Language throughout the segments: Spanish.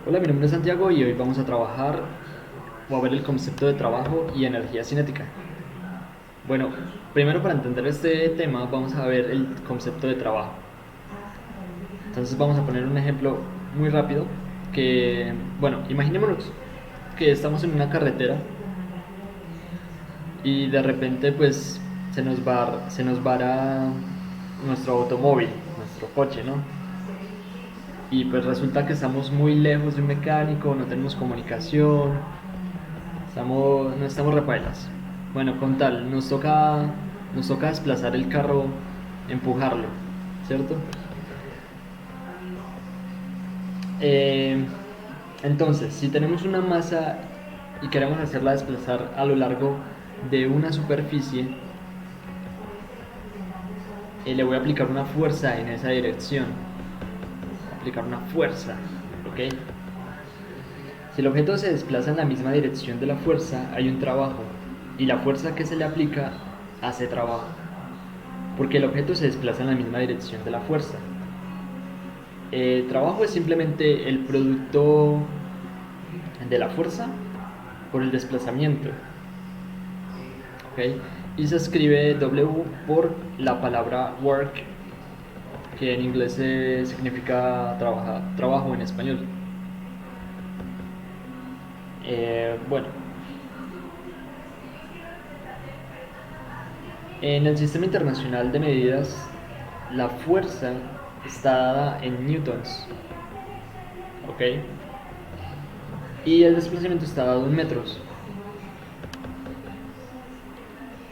Hola, mi nombre es Santiago y hoy vamos a trabajar o a ver el concepto de trabajo y energía cinética. Bueno, primero para entender este tema vamos a ver el concepto de trabajo. Entonces vamos a poner un ejemplo muy rápido que, bueno, imaginémonos que estamos en una carretera y de repente pues se nos vara nuestro automóvil, nuestro coche, ¿no? Y pues resulta que estamos muy lejos de un mecánico, no tenemos comunicación, no estamos repailas. Bueno, con tal, nos toca desplazar el carro, empujarlo, ¿cierto? Eh, entonces, si tenemos una masa y queremos hacerla desplazar a lo largo de una superficie, le voy a aplicar una fuerza en esa dirección. Aplicar una fuerza, ¿ok? Si el objeto se desplaza en la misma dirección de la fuerza, hay un trabajo, y la fuerza que se le aplica hace trabajo, porque el objeto se desplaza en la misma dirección de la fuerza. Trabajo es simplemente el producto de la fuerza por el desplazamiento, ¿ok? Y se escribe W por la palabra work, que en inglés significa trabajo en español. Bueno, en el sistema internacional de medidas, la fuerza está dada en newtons, ¿ok? Y el desplazamiento está dado en metros.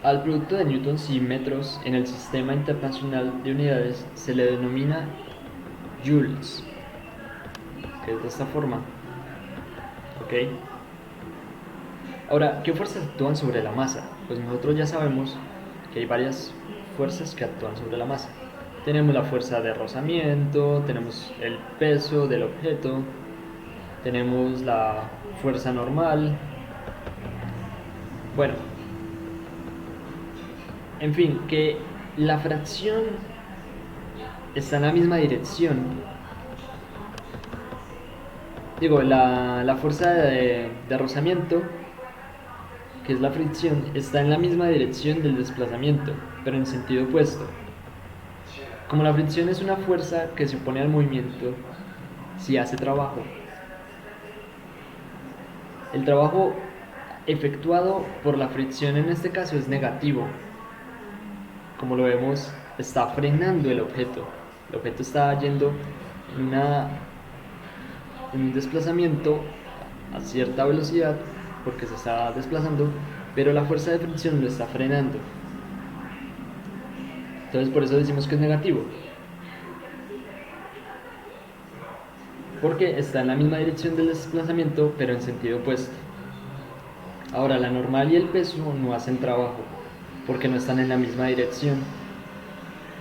Al producto de newtons y metros en el sistema internacional de unidades se le denomina joules, que es de esta forma, ¿ok? Ahora, ¿qué fuerzas actúan sobre la masa? Pues nosotros ya sabemos que hay varias fuerzas que actúan sobre la masa. Tenemos la fuerza de rozamiento, tenemos el peso del objeto, tenemos la fuerza normal. Bueno, en fin, que la fracción está en la misma dirección. Digo, la fuerza de rozamiento, que es la fricción, está en la misma dirección del desplazamiento, pero en sentido opuesto. Como la fricción es una fuerza que se opone al movimiento, si hace trabajo, el trabajo efectuado por la fricción en este caso es negativo. Como lo vemos, está frenando el objeto. El objeto está yendo en, en un desplazamiento a cierta velocidad porque se está desplazando, pero la fuerza de fricción lo está frenando. Entonces por eso decimos que es negativo, porque está en la misma dirección del desplazamiento, pero en sentido opuesto. Ahora, la normal y el peso no hacen trabajo, porque no están en la misma dirección.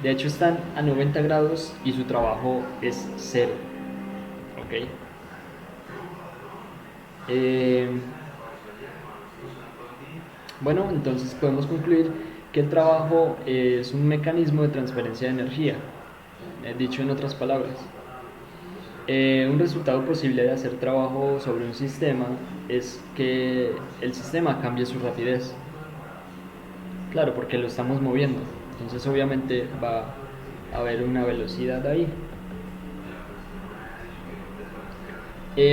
De hecho, están a 90 grados y su trabajo es cero. ¿Ok? Eh, bueno, entonces podemos concluir que el trabajo es un mecanismo de transferencia de energía, dicho en otras palabras. Un resultado posible de hacer trabajo sobre un sistema es que el sistema cambie su rapidez. Claro, porque lo estamos moviendo. Entonces obviamente va a haber una velocidad ahí.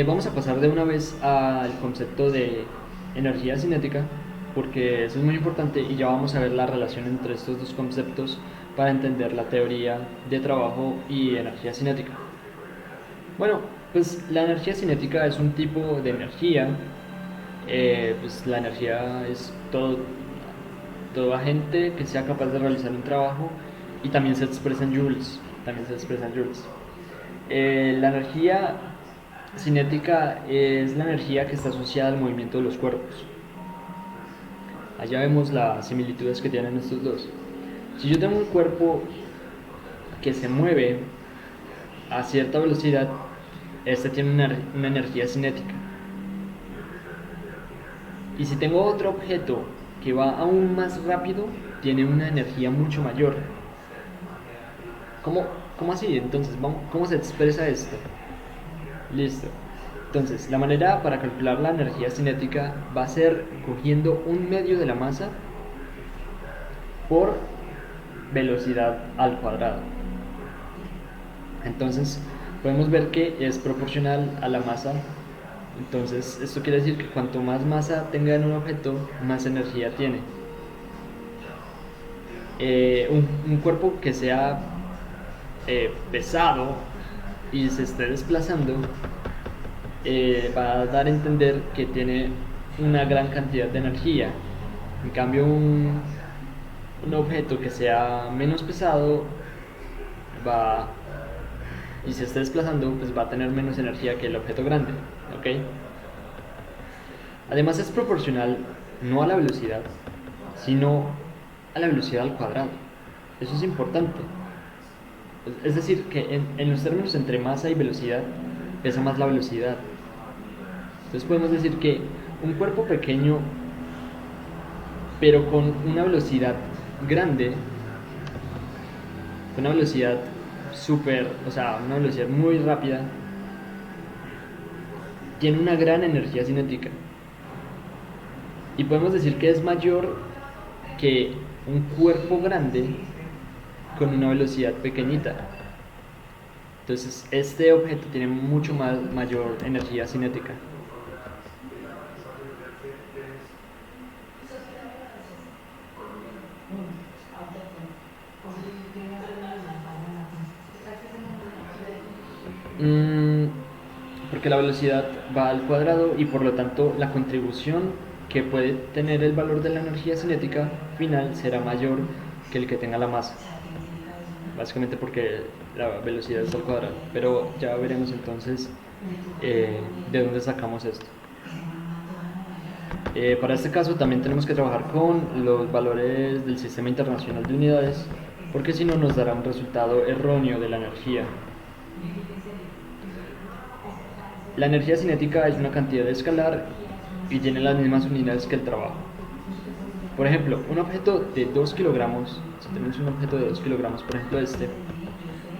Vamos a pasar de una vez al concepto de energía cinética, porque eso es muy importante y ya vamos a ver la relación entre estos dos conceptos para entender la teoría de trabajo y energía cinética. Bueno, pues la energía cinética es un tipo de energía. Pues la energía es todo agente que sea capaz de realizar un trabajo y también se expresa en joules. También se expresa en joules. La energía cinética es la energía que está asociada al movimiento de los cuerpos. Allá vemos las similitudes que tienen estos dos. Si yo tengo un cuerpo que se mueve a cierta velocidad, este tiene una energía cinética. Y si tengo otro objeto que va aún más rápido, tiene una energía mucho mayor. ¿Cómo, cómo así? Entonces, ¿cómo se expresa esto? Listo. Entonces, la manera para calcular la energía cinética va a ser cogiendo un medio de la masa por velocidad al cuadrado. Entonces, podemos ver que es proporcional a la masa. Entonces, esto quiere decir que cuanto más masa tenga en un objeto, más energía tiene. Un cuerpo que sea pesado y se esté desplazando va a dar a entender que tiene una gran cantidad de energía. En cambio, un objeto que sea menos pesado va y se esté desplazando, pues va a tener menos energía que el objeto grande, ¿ok? Además es proporcional no a la velocidad, sino a la velocidad al cuadrado. Eso es importante. Es decir, que en los términos entre masa y velocidad, pesa más la velocidad. Entonces podemos decir que un cuerpo pequeño, pero con una velocidad grande, con una velocidad o sea, una velocidad muy rápida, tiene una gran energía cinética. Y podemos decir que es mayor que un cuerpo grande con una velocidad pequeñita. Entonces, este objeto tiene mucho mayor energía cinética. Porque la velocidad va al cuadrado y por lo tanto la contribución que puede tener el valor de la energía cinética final será mayor que el que tenga la masa. Básicamente porque la velocidad es al cuadrado. Pero ya veremos entonces de dónde sacamos esto. Para este caso también tenemos que trabajar con los valores del Sistema Internacional de Unidades, porque si no nos dará un resultado erróneo de la energía. La energía cinética es una cantidad escalar y tiene las mismas unidades que el trabajo. Por ejemplo, un objeto de 2 kilogramos, si tenemos un objeto de 2 kilogramos, por ejemplo este,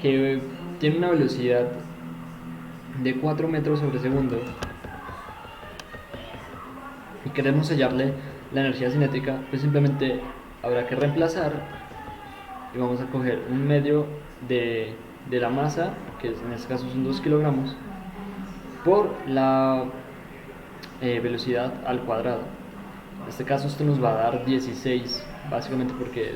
que tiene una velocidad de 4 metros sobre segundo, y queremos hallarle la energía cinética, pues simplemente habrá que reemplazar y vamos a coger un medio de la masa, que en este caso son 2 kilogramos, por la velocidad al cuadrado. En este caso esto nos va a dar 16, básicamente porque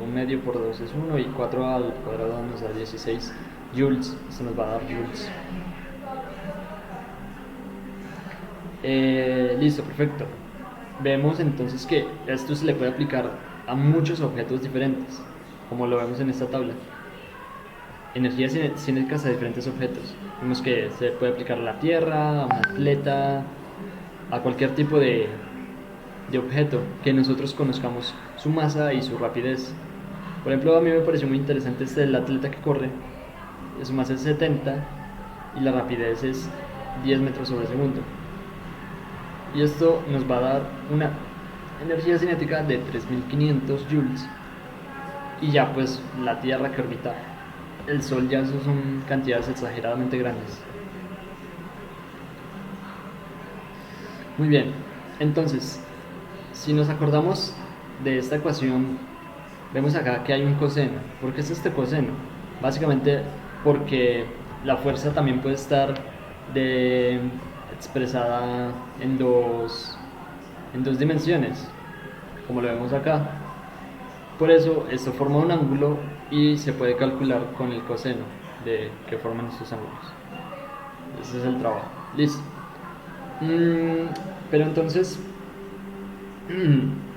un medio por 2 es 1 y 4 al cuadrado nos da 16 joules. Esto nos va a dar joules. Listo, perfecto. Vemos entonces que esto se le puede aplicar a muchos objetos diferentes, como lo vemos en esta tabla. Energías cinéticas a diferentes objetos. Vemos que se puede aplicar a la Tierra, a un atleta, a cualquier tipo de objeto que nosotros conozcamos su masa y su rapidez. Por ejemplo, a mí me pareció muy interesante este del atleta que corre. Su masa es 70 y la rapidez es 10 metros sobre segundo. Y esto nos va a dar una energía cinética de 3500 joules. Y ya pues la Tierra que orbita el Sol, ya eso son cantidades exageradamente grandes. Muy bien, entonces si nos acordamos de esta ecuación, vemos acá que hay un coseno. ¿Por qué es este coseno? Básicamente porque la fuerza también puede estar expresada en dos dimensiones, como lo vemos acá. Por eso esto forma un ángulo y se puede calcular con el coseno de que forman estos ángulos. Ese es el trabajo. Listo. Pero entonces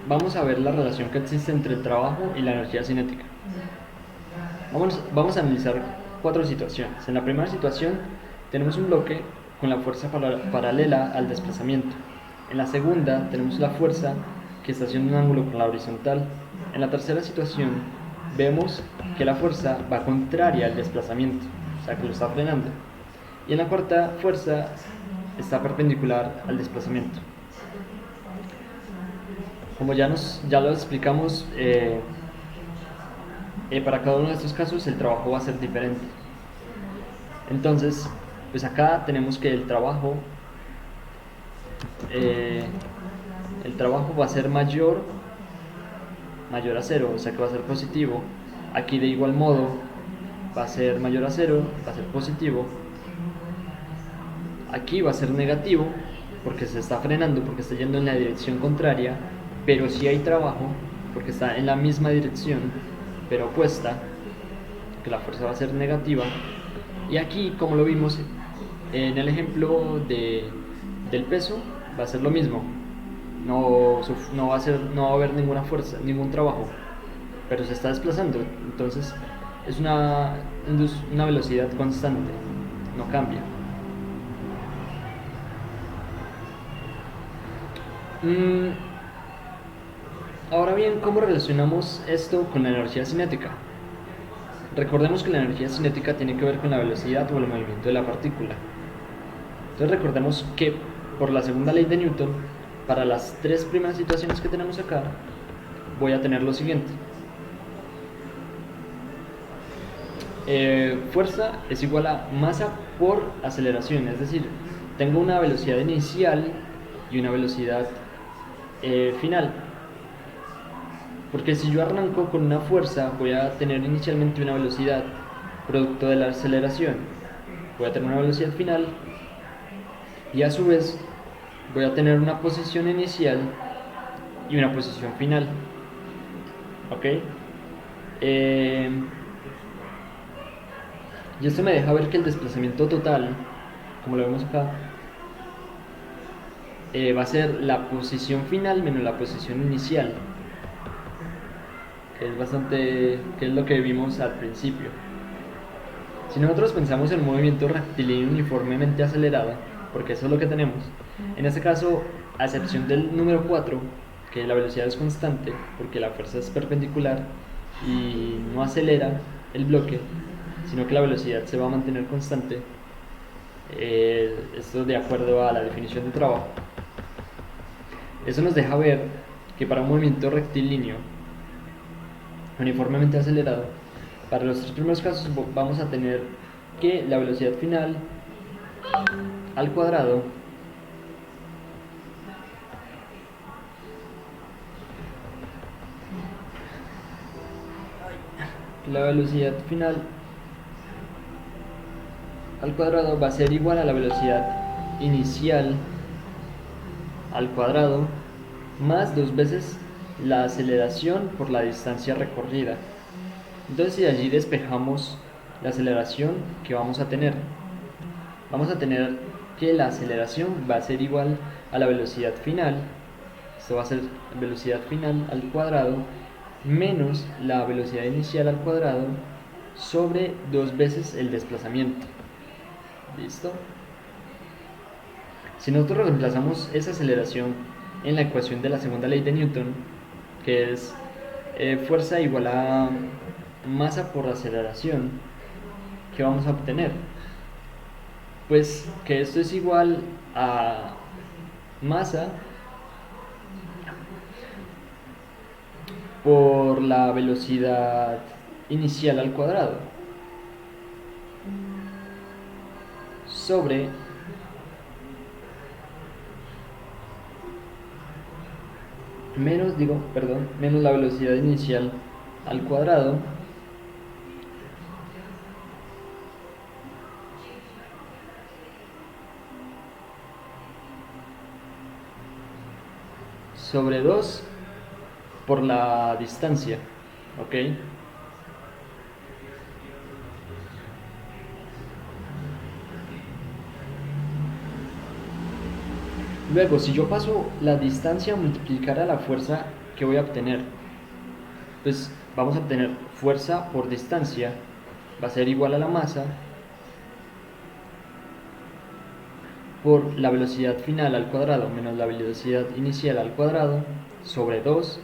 vamos a ver la relación que existe entre el trabajo y la energía cinética. Vamos a analizar 4 situaciones. En la primera situación tenemos un bloque con la fuerza paralela al desplazamiento. En la segunda tenemos la fuerza que está haciendo un ángulo con la horizontal. En la tercera situación vemos que la fuerza va contraria al desplazamiento, o sea que lo está frenando. Y en la cuarta fuerza está perpendicular al desplazamiento. Como ya lo explicamos, para cada uno de estos casos el trabajo va a ser diferente. Entonces, Pues acá tenemos que eh, el trabajo va a ser mayor a cero, o sea que va a ser positivo. Aquí de igual modo va a ser mayor a cero, va a ser positivo. Aquí va a ser negativo porque se está frenando, porque está yendo en la dirección contraria, pero si hay trabajo porque está en la misma dirección, pero opuesta, que la fuerza va a ser negativa. Y aquí, como lo vimos en el ejemplo del peso, va a ser lo mismo. No va a haber ninguna fuerza, ningún trabajo, pero se está desplazando. Entonces es una velocidad constante, no cambia. Ahora bien, ¿cómo relacionamos esto con la energía cinética? Recordemos que la energía cinética tiene que ver con la velocidad o el movimiento de la partícula. Entonces recordemos que por la segunda ley de Newton, para las tres primeras situaciones que tenemos acá, voy a tener lo siguiente. Fuerza es igual a masa por aceleración, es decir, tengo una velocidad inicial y una velocidad final. Porque si yo arranco con una fuerza, voy a tener inicialmente una velocidad producto de la aceleración, voy a tener una velocidad final y a su vez voy a tener una posición inicial y una posición final. ¿Ok? Y esto me deja ver que el desplazamiento total, como lo vemos acá, va a ser la posición final menos la posición inicial, que es lo que vimos al principio. Si nosotros pensamos en un movimiento rectilíneo uniformemente acelerado, porque eso es lo que tenemos, en este caso, a excepción del número 4, que la velocidad es constante, porque la fuerza es perpendicular y no acelera el bloque, sino que la velocidad se va a mantener constante, esto de acuerdo a la definición de trabajo. Eso nos deja ver que para un movimiento rectilíneo uniformemente acelerado, para los tres primeros casos vamos a tener que la velocidad final al cuadrado va a ser igual a la velocidad inicial al cuadrado más dos veces la aceleración por la distancia recorrida. Entonces, si allí despejamos la aceleración que vamos a tener que la aceleración va a ser igual a la velocidad final. Esto va a ser velocidad final al cuadrado menos la velocidad inicial al cuadrado sobre dos veces el desplazamiento. ¿Listo? Si nosotros reemplazamos esa aceleración en la ecuación de la segunda ley de Newton, que es fuerza igual a masa por aceleración, ¿qué vamos a obtener? Pues que esto es igual a masa por la velocidad inicial al cuadrado sobre menos la velocidad inicial al cuadrado sobre 2 por la distancia. ¿Ok? Luego, si yo paso la distancia a multiplicar a la fuerza que voy a obtener, pues vamos a obtener fuerza por distancia, va a ser igual a la masa por la velocidad final al cuadrado menos la velocidad inicial al cuadrado sobre 2,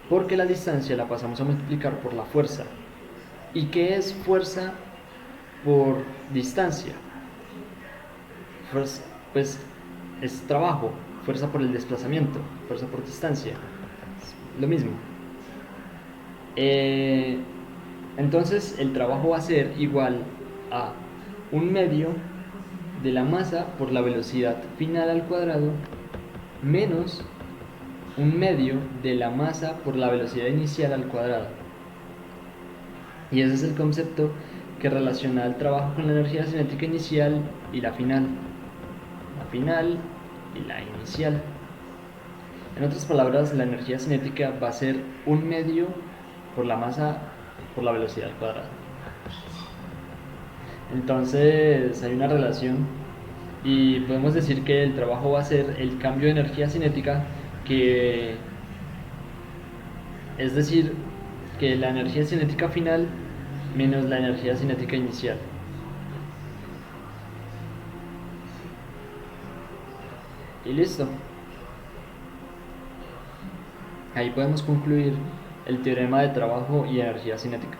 porque la distancia la pasamos a multiplicar por la fuerza. ¿Y qué es fuerza por distancia? Pues es trabajo, fuerza por el desplazamiento, fuerza por distancia, es lo mismo. Entonces el trabajo va a ser igual a un medio de la masa por la velocidad final al cuadrado menos un medio de la masa por la velocidad inicial al cuadrado. Y ese es el concepto que relaciona el trabajo con la energía cinética inicial y la final. La final y la inicial. En otras palabras, la energía cinética va a ser un medio por la masa por la velocidad al cuadrado. Entonces hay una relación y podemos decir que el trabajo va a ser el cambio de energía cinética, que es decir, que la energía cinética final menos la energía cinética inicial. Y listo. Ahí podemos concluir el teorema de trabajo y energía cinética.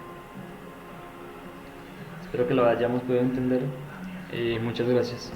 Espero que lo hayamos podido entender. Muchas gracias.